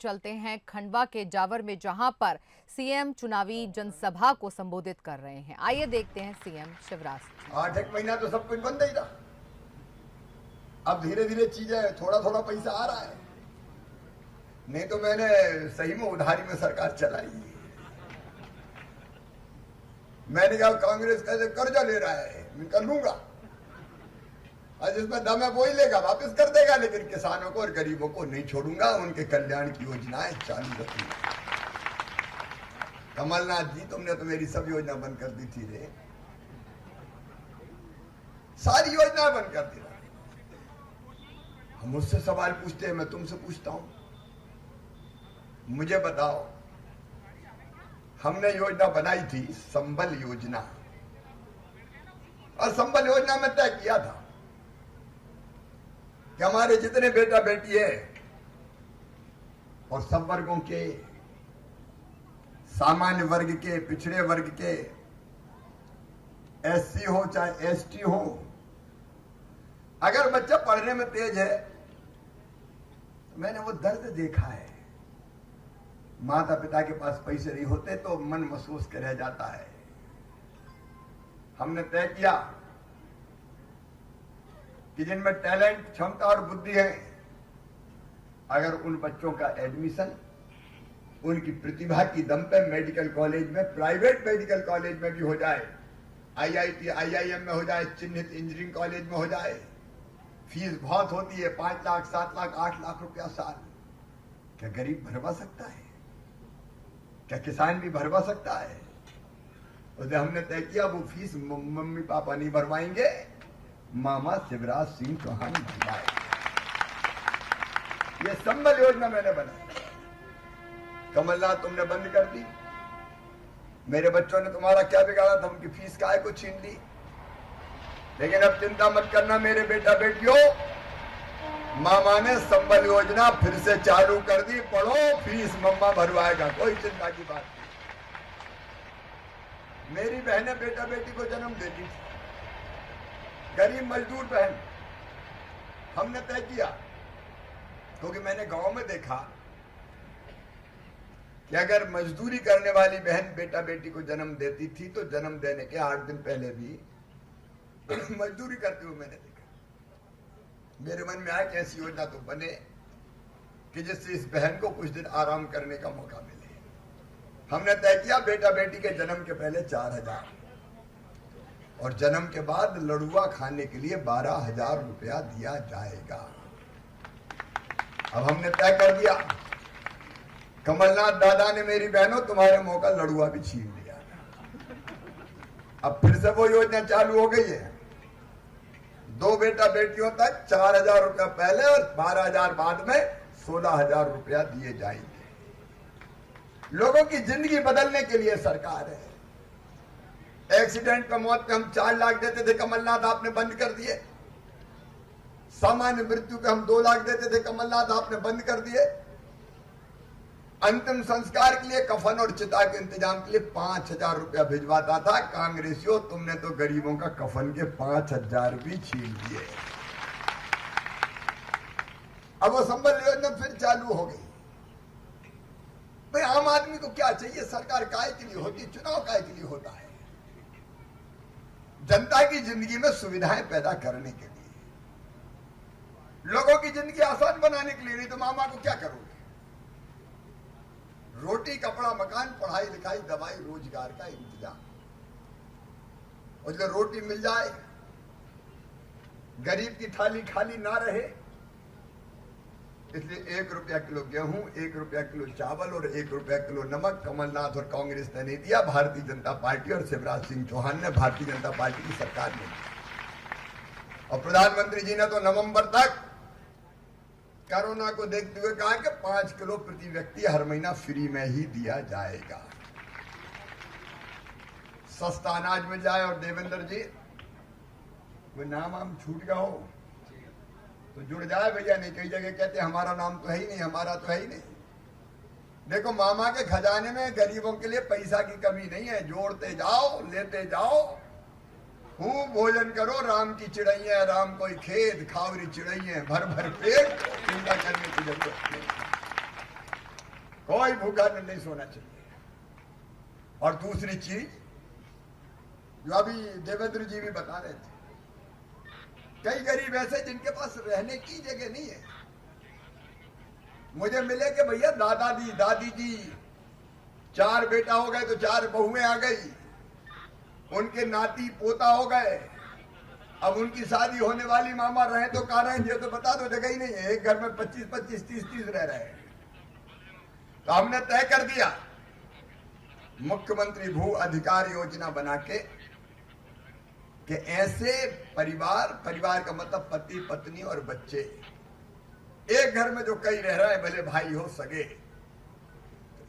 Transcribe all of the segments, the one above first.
चलते हैं खंडवा के जावर में, जहां पर सीएम चुनावी जनसभा को संबोधित कर रहे हैं। आइए देखते हैं सीएम शिवराज। 8 महीना तो सब कुछ बंद ही था। अब धीरे धीरे चीजें थोड़ा थोड़ा पैसा आ रहा है। नहीं तो मैंने सही में उधारी में सरकार चलाई। मैंने कहा कांग्रेस कैसे कर्जा ले रहा है, मैं कर लूंगा, और जिसमें दम है वो ही लेगा, वापस कर देगा, लेकिन किसानों को और गरीबों को नहीं छोड़ूंगा। उनके कल्याण की योजनाएं चालू रखूंगा। कमलनाथ जी, तुमने तो मेरी सब योजना बंद कर दी थी रे, सारी योजना बंद कर दी। हम मुझसे सवाल पूछते हैं, मैं तुमसे पूछता हूं, मुझे बताओ, हमने योजना बनाई थी संबल योजना, और संबल योजना में तय किया था कि हमारे जितने बेटा बेटी है और सब वर्गों के, सामान्य वर्ग के, पिछड़े वर्ग के, एससी हो चाहे एसटी हो, अगर बच्चा पढ़ने में तेज है, तो मैंने वो दर्द देखा है। माता पिता के पास पैसे नहीं होते तो मन महसूस कर रह जाता है। हमने तय किया कि जिनमें टैलेंट, क्षमता और बुद्धि है, अगर उन बच्चों का एडमिशन उनकी प्रतिभा की दम पे मेडिकल कॉलेज में, प्राइवेट मेडिकल कॉलेज में भी हो जाए, आईआईटी, आईआईएम में हो जाए, चिन्हित इंजीनियरिंग कॉलेज में हो जाए, फीस बहुत होती है, 5 लाख, 7 लाख, 8 लाख रुपया साल। क्या गरीब भरवा सकता है? क्या किसान भी भरवा सकता है? तो हमने तय किया वो फीस मम्मी पापा नहीं भरवाएंगे, मामा शिवराज सिंह चौहान भरवाए। ये संबल योजना मैंने बनाई। कमलनाथ तुमने बंद कर दी। मेरे बच्चों ने तुम्हारा क्या बिगाड़ा था? उनकी फीस काहे को छीन ली। लेकिन अब चिंता मत करना मेरे बेटा बेटियों, मामा ने संबल योजना फिर से चालू कर दी। पढ़ो, फीस मम्मा भरवाएगा, कोई चिंता की बात नहीं। मेरी बहनें बेटा बेटी को जन्म देती थी, गरीब मजदूर बहन। हमने तय किया, क्योंकि मैंने गांव में देखा कि अगर मजदूरी करने वाली बहन बेटा बेटी को जन्म देती थी तो जन्म देने के 8 दिन पहले भी मजदूरी करते हुए मैंने देखा। मेरे मन में आया कि ऐसी योजना तो बने कि जिससे इस बहन को कुछ दिन आराम करने का मौका मिले। हमने तय किया बेटा बेटी के जन्म के पहले 4,000 और जन्म के बाद लड़ुआ खाने के लिए 12,000 रुपया दिया जाएगा। अब हमने तय कर दिया, कमलनाथ दादा ने मेरी बहनों तुम्हारे मौका लड़ुआ भी छीन लिया। अब फिर से वो योजना चालू हो गई है। 2 बेटा बेटियों तक 4,000 रुपया पहले और 12,000 बाद में 16,000 रुपया दिए जाएंगे। लोगों की जिंदगी बदलने के लिए सरकार है। एक्सीडेंट पे, मौत पे हम 4 लाख देते थे, कमलनाथ आपने बंद कर दिए। सामान्य मृत्यु पे हम 2 लाख देते थे, कमलनाथ आपने बंद कर दिए। अंतिम संस्कार के लिए कफन और चिता के इंतजाम के लिए 5,000 रुपया भिजवाता था। कांग्रेसियों, तुमने तो गरीबों का कफन के 5,000 भी छीन लिए। अब वो संबल योजना फिर चालू हो गई। भाई आम आदमी को क्या चाहिए? सरकार काहे के लिए होती है? चुनाव काहे के लिए होता है? जनता की जिंदगी में सुविधाएं पैदा करने के लिए, लोगों की जिंदगी आसान बनाने के लिए। नहीं तो मामा को क्या करोगे? रोटी, कपड़ा, मकान, पढ़ाई लिखाई, दवाई, रोजगार का इंतजाम। और जो रोटी मिल जाए, गरीब की थाली खाली ना रहे, इसलिए 1 रुपया किलो गेहूं, 1 रुपया किलो चावल और 1 रुपया किलो नमक कमलनाथ और कांग्रेस ने नहीं दिया, भारतीय जनता पार्टी और शिवराज सिंह चौहान ने, भारतीय जनता पार्टी की सरकार ने दिया। और प्रधानमंत्री जी ने तो नवंबर तक कोरोना को देखते हुए कहा कि 5 किलो प्रति व्यक्ति हर महीना फ्री में ही दिया जाएगा। सस्ता अनाज मिल जाए। और देवेंद्र जी, कोई नाम हम छूट गया हो तो जुड़ जाए भैया। नहीं, कई जगह कहते हमारा नाम तो है ही नहीं, हमारा तो है ही नहीं। देखो, मामा के खजाने में गरीबों के लिए पैसा की कमी नहीं है। जोड़ते जाओ, लेते जाओ, खूब भोजन करो। राम की चिड़ैया, राम कोई खेत, खावरी चिड़ैया, भर भर पेट, चिंता करने की जरूरत नहीं। कोई भूखा नहीं सोना चाहिए। और दूसरी चीज जो अभी देवेंद्र जी भी बता रहे थे, कई गरीब ऐसे जिनके पास रहने की जगह नहीं है। मुझे मिले कि भैया दादाजी दादी जी 4 बेटा हो गए तो 4 बहुएं आ गई, उनके नाती पोता हो गए, अब उनकी शादी होने वाली, मामा रहे तो कहा रहे, ये तो बता दो जगह ही नहीं है, एक घर में 25-25 30-30 रह रहे हैं। तो हमने तय कर दिया मुख्यमंत्री भू अधिकार योजना बना के कि ऐसे परिवार का मतलब पति पत्नी और बच्चे, एक घर में जो कई रह रहे हैं, भले भाई हो सगे,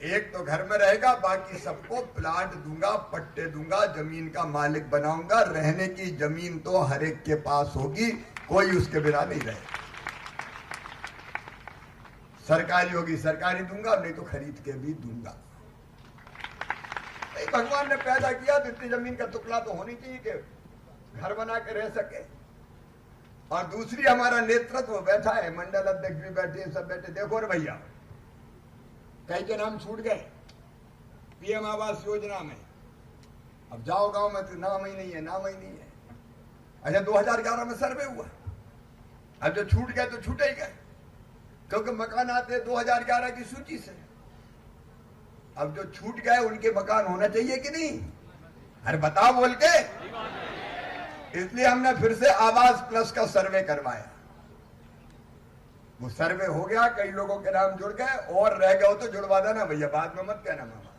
एक तो घर में रहेगा, बाकी सबको प्लाट दूंगा, पट्टे दूंगा, जमीन का मालिक बनाऊंगा, रहने की जमीन तो हर एक के पास होगी, कोई उसके बिना नहीं रहेगा। सरकारी होगी सरकारी दूंगा, नहीं तो खरीद के भी दूंगा। भगवान ने पैदा किया तो इतनी जमीन का टुकड़ा तो होनी चाहिए कि घर बना के रह सके। और दूसरी हमारा नेतृत्व बैठा है, मंडल अध्यक्ष भी बैठे, सब बैठे, देखो रे भैया कई के नाम छूट गए पीएम आवास योजना में। अब जाओ गांव में तो नाम ही नहीं है, नाम ही नहीं है। अच्छा 2011 में सर्वे हुआ, अब जो छूट गए तो छूटे ही गए, क्योंकि मकान आते 2011 की सूची से। अब जो छूट गए उनके मकान होना चाहिए कि नहीं? अरे बताओ बोल के। इसलिए हमने फिर से आवास प्लस का सर्वे करवाया। वो सर्वे हो गया, कई लोगों के नाम जुड़ गए, और रह गए हो तो जुड़वा देना भैया, बाद में मत कहना मामा।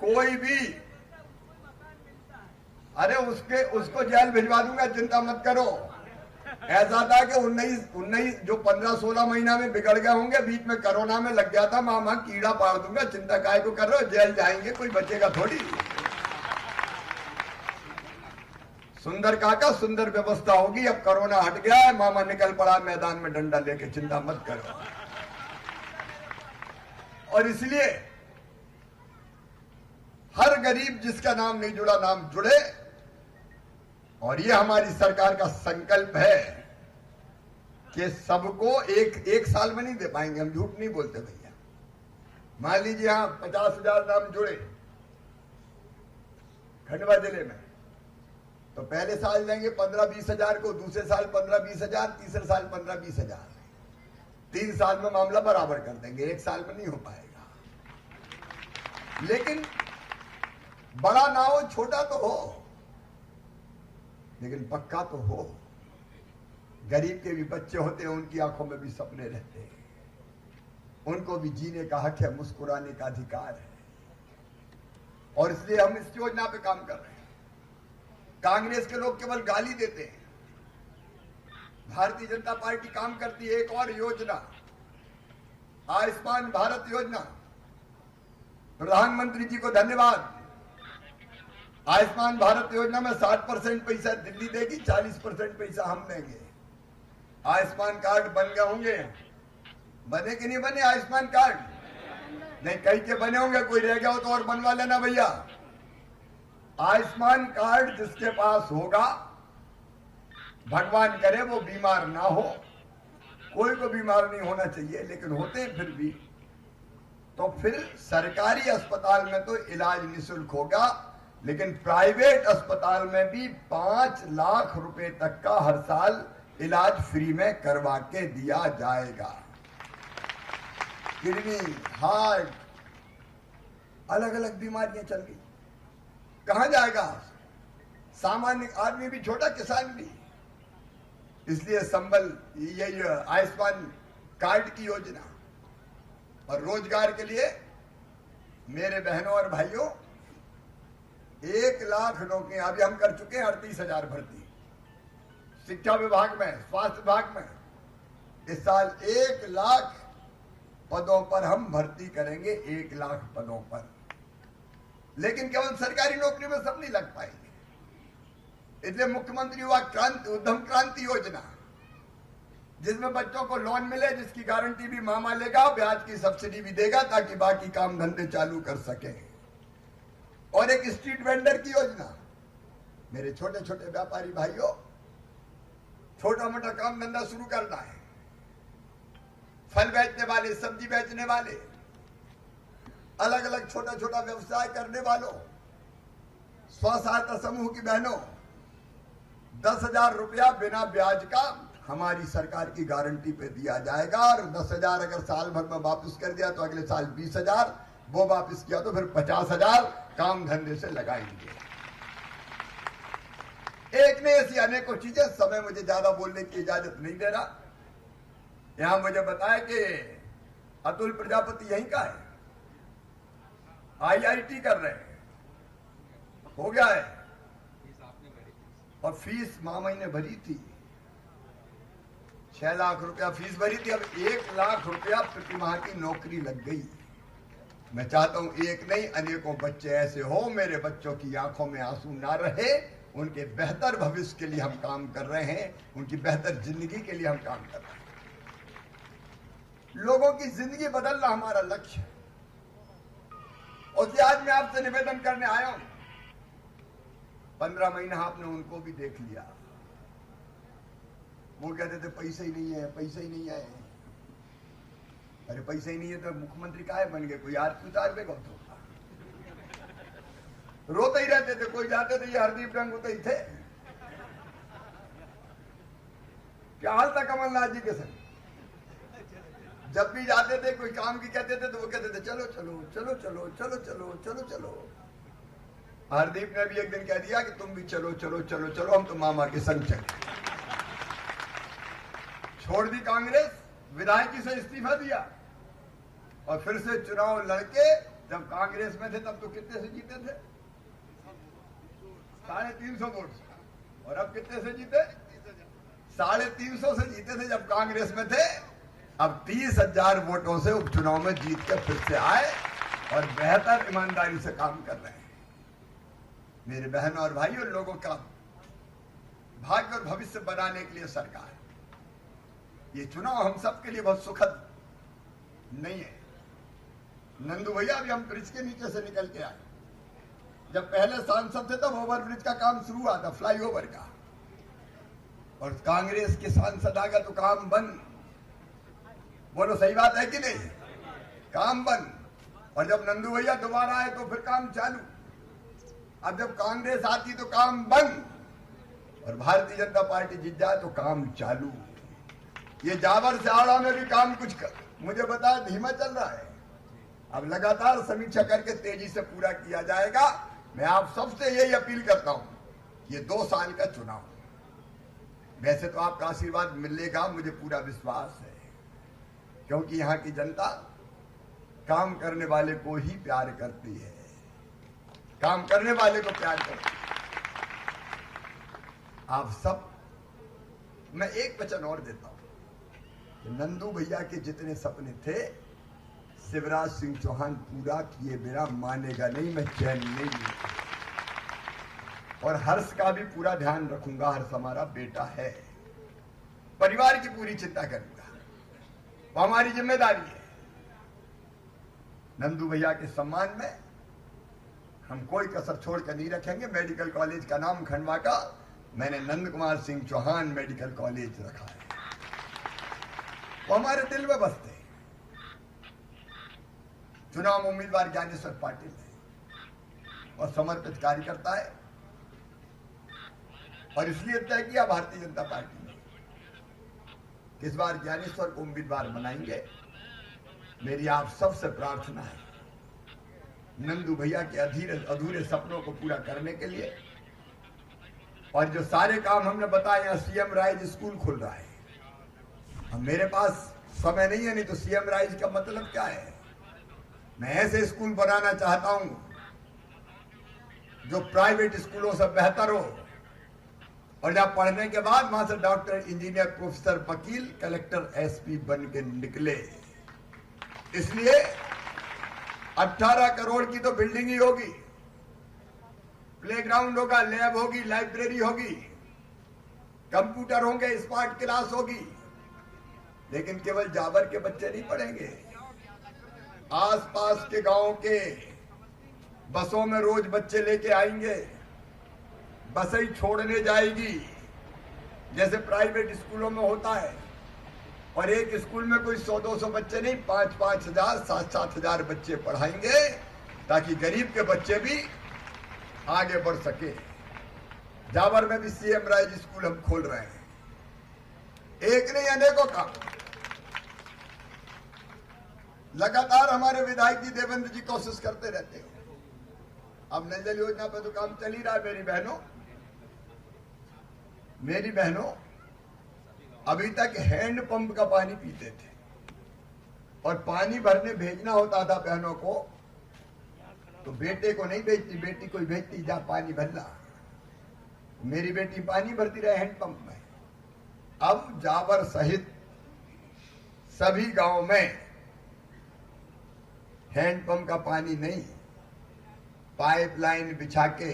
कोई भी, अरे उसको जेल भिजवा दूंगा, चिंता मत करो। ऐसा था कि 19 जो 15-16 महीना में बिगड़ गए होंगे, बीच में कोरोना में लग गया था, मामा कीड़ा पाड़ दूंगा, चिंता काहे को कर रहे हो, जेल जाएंगे, कोई बचेगा थोड़ी। सुंदर काका सुंदर व्यवस्था होगी, अब कोरोना हट गया है, मामा निकल पड़ा मैदान में डंडा लेके, चिंता मत करो। और इसलिए हर गरीब जिसका नाम नहीं जुड़ा, नाम जुड़े। और ये हमारी सरकार का संकल्प है कि सबको एक साल में नहीं दे पाएंगे, हम झूठ नहीं बोलते भैया। मान लीजिए यहां 50,000 नाम जुड़े खंडवा जिले में, तो पहले साल देंगे 15-20 हजार को, दूसरे साल 15-20 हजार, तीसरे साल 15-20 हजार, 3 साल में मामला बराबर कर देंगे, 1 साल में नहीं हो पाएगा। लेकिन बड़ा ना हो, छोटा तो हो, लेकिन पक्का तो हो। गरीब के भी बच्चे होते हैं, उनकी आंखों में भी सपने रहते हैं, उनको भी जीने का हक है, मुस्कुराने का अधिकार है। और इसलिए हम इस योजना पे काम कर रहे हैं। कांग्रेस के लोग केवल गाली देते हैं, भारतीय जनता पार्टी काम करती है। एक और योजना, आयुष्मान भारत योजना, प्रधानमंत्री जी को धन्यवाद। आयुष्मान भारत योजना में 60% पैसा दिल्ली देगी, 40% पैसा हम देंगे। आयुष्मान कार्ड बन गए होंगे, बने कि नहीं बने आयुष्मान कार्ड? नहीं, कई के बने होंगे, कोई रह गया हो तो और बनवा लेना भैया। आयुष्मान कार्ड जिसके पास होगा, भगवान करे वो बीमार ना हो, कोई को बीमार नहीं होना चाहिए, लेकिन होते हैं फिर भी, तो फिर सरकारी अस्पताल में तो इलाज निःशुल्क होगा, लेकिन प्राइवेट अस्पताल में भी 5 लाख रुपए तक का हर साल इलाज फ्री में करवा के दिया जाएगा। किडनी, हार्ट, अलग अलग बीमारियां चल गई, कहां जाएगा सामान्य आदमी भी, छोटा किसान भी। इसलिए संबल ये आयुष्मान कार्ड की योजना और रोजगार के लिए मेरे बहनों और भाइयों 1 लाख नौकरियां अभी हम कर चुके हैं, 38,000 भर्ती शिक्षा विभाग में, स्वास्थ्य विभाग में। इस साल 1 लाख पदों पर हम भर्ती करेंगे, 1 लाख पदों पर। लेकिन केवल सरकारी नौकरी में सब नहीं लग पाएंगे, इसलिए मुख्यमंत्री युवा क्रांति उद्यम क्रांति योजना, जिसमें बच्चों को लोन मिले, जिसकी गारंटी भी मामा लेगा, ब्याज की सब्सिडी भी देगा, ताकि बाकी काम धंधे चालू कर सके। और एक स्ट्रीट वेंडर की योजना, मेरे छोटे छोटे व्यापारी भाइयों, छोटा मोटा काम धंधा शुरू करना है, फल बेचने वाले, सब्जी बेचने वाले, अलग अलग छोटा छोटा व्यवसाय करने वालों, स्व सहायता समूह की बहनों, 10,000 रुपया बिना ब्याज का हमारी सरकार की गारंटी पे दिया जाएगा। और 10,000 अगर साल भर में वापस कर दिया तो अगले साल 20,000, वो वापस किया तो फिर 50,000 काम धंधे से लगाएंगे। एक ने ऐसी अनेकों चीजें, समय मुझे ज्यादा बोलने की इजाजत नहीं दे रहा। यहां मुझे बताया कि अतुल प्रजापति यहीं का है, IIT कर रहे हैं, हो गया है, और फीस मामा ने भरी थी, 6 लाख रुपया फीस भरी थी। अब 1 लाख रुपया प्रति माह की नौकरी लग गई। मैं चाहता हूं एक नहीं अनेकों बच्चे ऐसे हो, मेरे बच्चों की आंखों में आंसू ना रहे, उनके बेहतर भविष्य के लिए हम काम कर रहे हैं, उनकी बेहतर जिंदगी के लिए हम काम कर रहे हैं। लोगों की जिंदगी बदलना हमारा लक्ष्य है, और आज मैं आपसे निवेदन करने आया हूं। 15 महीना आपने उनको भी देख लिया, वो कहते थे पैसे ही नहीं है, पैसे ही नहीं है। अरे पैसे ही नहीं है तो मुख्यमंत्री काहे बन गए? कोई आज उतार देगा तो रोते ही रहते थे। कोई जाते थे, ये हरदीप रंग होते ही थे। क्या हाल था कमलनाथ जी के संग? जब भी जाते थे कोई काम की कहते थे तो वो कहते थे चलो चलो चलो चलो चलो चलो चलो चलो। हरदीप ने भी एक दिन कह दिया कि तुम भी चलो चलो चलो चलो, हम तो मामा के संग चले। छोड़ दी कांग्रेस, विधायकी से इस्तीफा दिया और फिर से चुनाव लड़के। जब कांग्रेस में थे तब तो कितने से जीते थे? 350 वोट से। और अब कितने से जीते? 350 से जीते थे जब कांग्रेस में थे। अब 30,000 वोटों से उपचुनाव में जीत कर फिर से आए और बेहतर ईमानदारी से काम कर रहे हैं। मेरे बहन और भाइयों, लोगों का भाग्य और भविष्य बनाने के लिए सरकार, ये चुनाव हम सबके लिए बहुत सुखद नहीं है। नंदू भैया अभी हम ब्रिज के नीचे से निकल के आए। जब पहले सांसद थे तब ओवरब्रिज का काम शुरू हुआ था, फ्लाईओवर का, और कांग्रेस के सांसद आ गया तो काम बंद। बोलो सही बात है कि नहीं? काम बंद। और जब नंदू भैया दोबारा आए तो फिर काम चालू। अब जब कांग्रेस आती तो काम बंद और भारतीय जनता पार्टी जीत जाए तो काम चालू। ये जावर से आड़ा में भी काम कुछ मुझे बताया धीमा चल रहा है। अब लगातार समीक्षा करके तेजी से पूरा किया जाएगा। मैं आप सबसे यही अपील करता हूं, ये 2 साल का चुनाव, वैसे तो आपका आशीर्वाद मिलेगा, मुझे पूरा विश्वास है, क्योंकि यहां की जनता काम करने वाले को ही प्यार करती है, काम करने वाले को प्यार करती है। आप सब, मैं एक वचन और देता हूं कि नंदू भैया के जितने सपने थे शिवराज सिंह चौहान पूरा किए बिना मानेगा नहीं, मैं चैन नहीं लूंगा। और हर्ष का भी पूरा ध्यान रखूंगा, हर्ष हमारा बेटा है, परिवार की पूरी चिंता करूंगा, वो हमारी जिम्मेदारी है। नंदू भैया के सम्मान में हम कोई कसर छोड़ कर नहीं रखेंगे। मेडिकल कॉलेज का नाम खंडवा का मैंने नंद कुमार सिंह चौहान मेडिकल कॉलेज रखा है, वो हमारे दिल में बसते हैं। चुनाव उम्मीदवार ज्ञानेश्वर पाटिल है और समर्पित कार्यकर्ता है, और इसलिए तय किया भारतीय जनता पार्टी ने कि इस बार ज्ञानेश्वर को उम्मीदवार बनाएंगे। मेरी आप सबसे प्रार्थना है, नंदू भैया के अधूरे सपनों को पूरा करने के लिए, और जो सारे काम हमने बताए, यहाँ सीएम राइज स्कूल खुल रहा है। अब मेरे पास समय नहीं है, नहीं तो सीएम राइज का मतलब क्या है? मैं ऐसे स्कूल बनाना चाहता हूं जो प्राइवेट स्कूलों से बेहतर हो, और जब पढ़ने के बाद वहां से डॉक्टर, इंजीनियर, प्रोफेसर, वकील, कलेक्टर, एसपी बन के निकले। इसलिए 18 करोड़ की तो बिल्डिंग ही होगी, प्लेग्राउंड होगा, लैब होगी, लाइब्रेरी होगी, कंप्यूटर होंगे, स्मार्ट क्लास होगी, लेकिन केवल जावर के बच्चे नहीं पढ़ेंगे। आसपास के गांव के बसों में रोज बच्चे लेके आएंगे, बसें छोड़ने जाएगी, जैसे प्राइवेट स्कूलों में होता है। और एक स्कूल में कोई 100-200 बच्चे नहीं, 5-5 हजार 7-7 हजार बच्चे पढ़ाएंगे ताकि गरीब के बच्चे भी आगे बढ़ सके। जावर में भी सीएम राइज स्कूल हम खोल रहे हैं, एक नहीं अनेकों काम। लगातार हमारे विधायक जी देवेंद्र जी कोशिश करते रहते हैं। अब नल जल योजना पे तो काम चल ही रहा है। मेरी बहनों अभी तक हैंडपंप का पानी पीते थे और पानी भरने भेजना होता था बहनों को, तो बेटे को नहीं भेजती, बेटी को ही भेजती, जा पानी भरना। मेरी बेटी पानी भरती रहे हैंडपंप में। अब जावर सहित सभी गांव में हैंडपंप का पानी नहीं, पाइपलाइन बिछा के,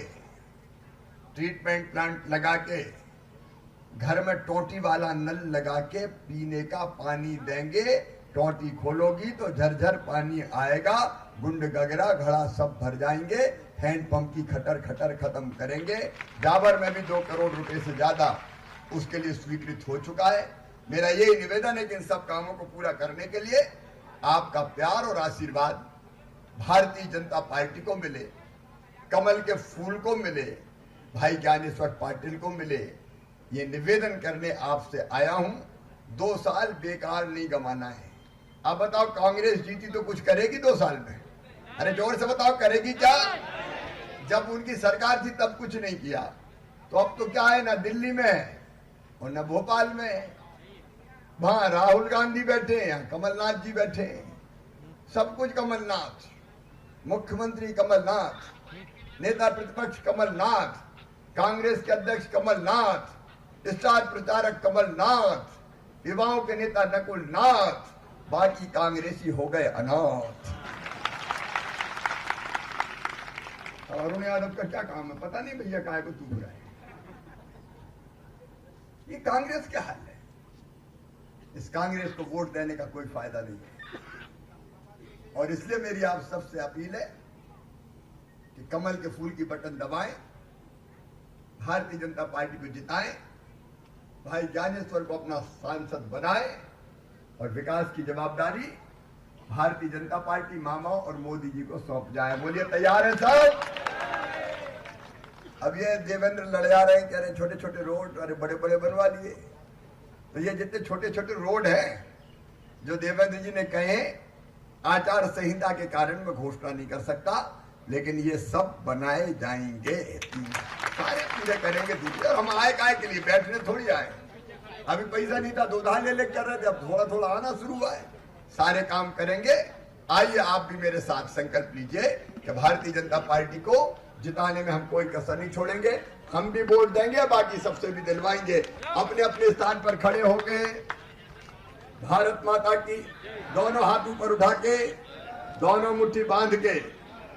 ट्रीटमेंट प्लांट लगा के, घर में टोटी वाला नल लगा के पीने का पानी देंगे। टोटी खोलोगी तो झरझर पानी आएगा, गुंड गगरा घड़ा सब भर जाएंगे। हैंडपंप की खटर खटर खत्म करेंगे। जावर में भी 2 करोड़ रुपए से ज्यादा उसके लिए स्वीकृत हो चुका है। मेरा यही निवेदन है कि इन सब कामों को पूरा करने के लिए आपका प्यार और आशीर्वाद भारतीय जनता पार्टी को मिले, कमल के फूल को मिले, भाई ज्ञानेश्वर पाटिल को मिले। ये निवेदन करने आपसे आया हूं। 2 साल बेकार नहीं गंवाना है। अब बताओ, कांग्रेस जीती तो कुछ करेगी 2 साल में? अरे जोर से बताओ, करेगी क्या? जब उनकी सरकार थी तब कुछ नहीं किया, तो अब तो क्या है, ना दिल्ली में है और न भोपाल में है। वहां राहुल गांधी बैठे हैं, कमलनाथ जी बैठे हैं, सब कुछ कमलनाथ, मुख्यमंत्री कमलनाथ, नेता प्रतिपक्ष कमलनाथ, कांग्रेस के अध्यक्ष कमलनाथ, स्टार प्रचारक कमलनाथ, युवाओं के नेता नकुल नाथ, बाकी कांग्रेसी हो गए अनाथ। अरुण यादव का क्या काम है पता नहीं भैया, काय को तू रहा है। ये कांग्रेस क्या हाल है? इस कांग्रेस को वोट देने का कोई फायदा नहीं है। और इसलिए मेरी आप सबसे अपील है कि कमल के फूल की बटन दबाएं, भारतीय जनता पार्टी को जिताएं, भाई ज्ञानेश्वर को अपना सांसद बनाएं और विकास की जवाबदारी भारतीय जनता पार्टी, मामा और मोदी जी को सौंप जाए। बोलिए तैयार है सब? अब ये देवेंद्र लड़या रहे हैं, कह रहे छोटे छोटे रोड अरे बड़े बड़े बनवा लिए। तो ये जितने छोटे छोटे रोड हैं जो देवेंद्र जी ने कहे, आचार संहिता के कारण मैं घोषणा नहीं कर सकता, लेकिन ये सब बनाए जाएंगे, सारे पूरे करेंगे। और हम आए काय के लिए? बैठने थोड़ी आए। अभी पैसा नहीं था तो उधार ले कर रहे थे, अब थोड़ा थोड़ा आना शुरू हुआ है। सारे काम करेंगे। आइए आप भी मेरे साथ संकल्प लीजिए कि भारतीय जनता पार्टी को जिताने में हम कोई कसर नहीं छोड़ेंगे। हम भी वोट देंगे, बाकी सबसे भी दिलवाएंगे। अपने अपने स्थान पर खड़े होके भारत माता की दोनों हाथ ऊपर उठा के, दोनों मुट्ठी बांध के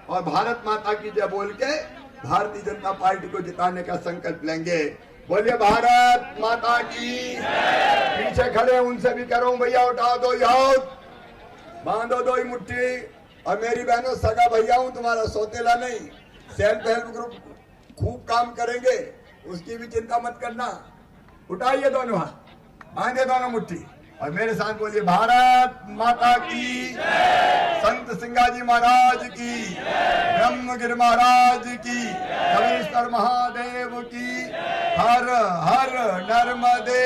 और भारत माता की जय बोल के भारतीय जनता पार्टी को जिताने का संकल्प लेंगे। बोलिए भारत माता की। पीछे खड़े उनसे भी कह रहा हूं, भैया उठाओ 2 हाथ, बांधो 2 मुट्ठी। और मेरी बहनों, सगा भैया हूं, तुम्हारा सौतेला नहीं। सेल्फ हेल्प ग्रुप खूब काम करेंगे, उसकी भी चिंता मत करना। उठाइए दोनों हाथ, बांधे दोनों मुट्ठी और मेरे साथ बोलिए भारत माता की, संत सिंगाजी महाराज की, ब्रह्मगिर महाराज की, कवीश्वर महादेव की, हर हर नर्मदे।